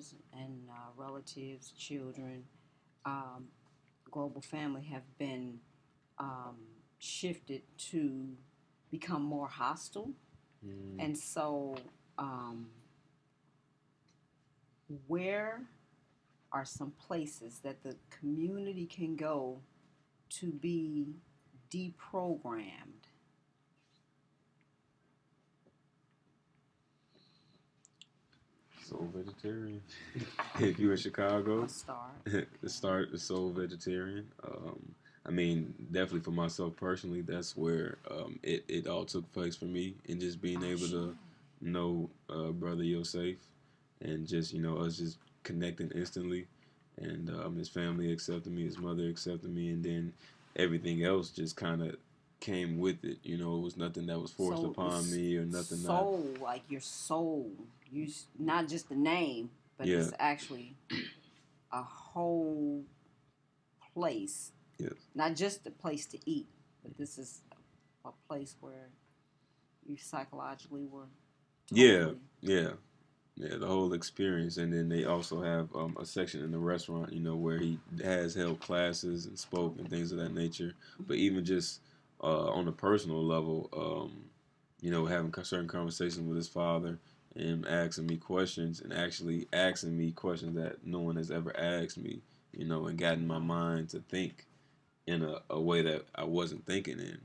brothers and relatives, children, um, global family have been um, shifted to become more hostile. And so, um, where are some places that the community can go to be deprogrammed? Soul vegetarian. If you're in Chicago, I'll start. start the soul vegetarian. I mean, definitely for myself personally, that's where it all took place for me, and just being Oh, able sure. to know brother Yosef, and just us just connecting instantly, and his family accepted me, his mother accepted me, and then everything else just kind of came with it. It was nothing that was forced So upon it's me or nothing that. soul, like your soul. Not just the name, but Yeah. it's actually a whole place. Yes. Not just a place to eat, but this is a place where you psychologically were Yeah, totally. yeah, yeah. The whole experience, and then they also have a section in the restaurant, where he has held classes and spoke and things of that nature. But even just on a personal level, having certain conversations with his father and asking me questions, and actually asking me questions that no one has ever asked me, and gotten my mind to think in a way that I wasn't thinking in.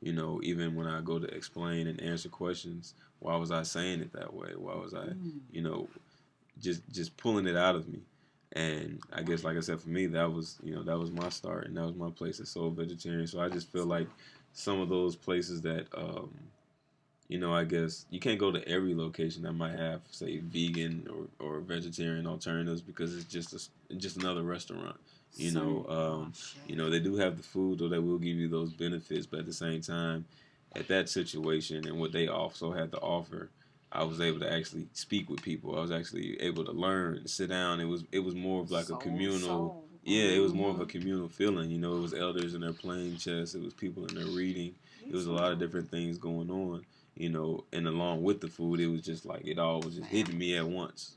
Even when I go to explain and answer questions, why was I saying it that way? Why was I, you know, just pulling it out of me? And I guess, like I said, for me, that was my start, and that was my place at Soul Vegetarian. So I just feel like some of those places that, I guess you can't go to every location that might have, say, vegan or vegetarian alternatives, because it's just another restaurant. You know, um, they do have the food, or they will give you those benefits, but at the same time, at that situation and what they also had to offer, I was able to actually speak with people. I was actually able to learn, sit down. It was more of like a communal. Yeah, it was more of a communal feeling. It was elders in there playing chess. It was people in there reading. It was a lot of different things going on. And along with the food, it was just like it all was just hitting me at once.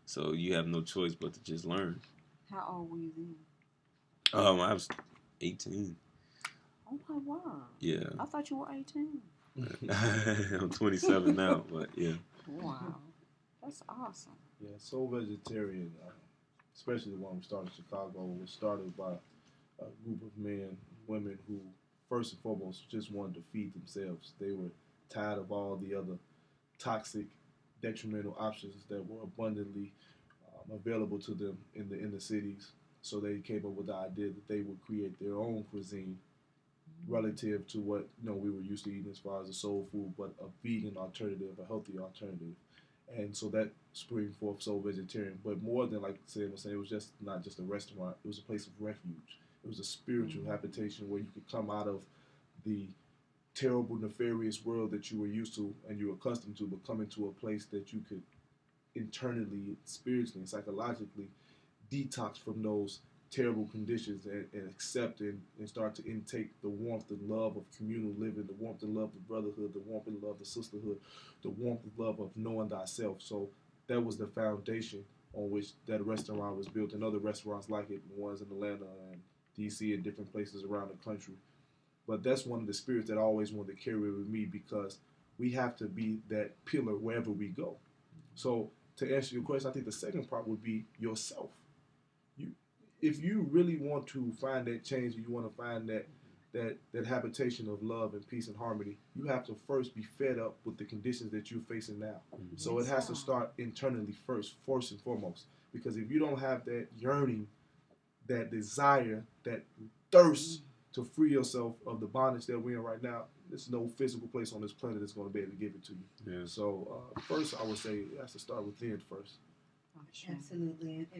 So you have no choice but to just learn. How old were you then? I was 18. Oh my word. Yeah. I thought you were 18. I'm 27 now, but yeah. Wow. That's awesome. Yeah, Soul Vegetarian, especially the one we started in Chicago, was started by a group of men, women who, first and foremost, just wanted to feed themselves. They were tired of all the other toxic, detrimental options that were abundantly available to them in the cities. So they came up with the idea that they would create their own cuisine relative to what we were used to eating as far as a soul food, but a vegan alternative, a healthy alternative. And so that spring forth Soul Vegetarian. But more than, like Sam was saying, it was just not just a restaurant, it was a place of refuge. It was a spiritual habitation where you could come out of the terrible, nefarious world that you were used to and you were accustomed to, but come into a place that you could internally, spiritually, and psychologically detox from those terrible conditions and accept and start to intake the warmth and love of communal living, the warmth and love of brotherhood, the warmth and love of sisterhood, the warmth and love of knowing thyself. So that was the foundation on which that restaurant was built, and other restaurants like it, the ones in Atlanta and DC and different places around the country. But that's one of the spirits that I always wanted to carry with me, because we have to be that pillar wherever we go. So to answer your question, I think the second part would be yourself. You, if you really want to find that change, and you want to find that habitation of love and peace and harmony, you have to first be fed up with the conditions that you're facing now. So it has to start internally first and foremost. Because if you don't have that yearning, that desire, that thirst to free yourself of the bondage that we're in right now, there's no physical place on this planet that's going to be able to give it to you. Yeah. So first, I would say it has to start within first. Absolutely.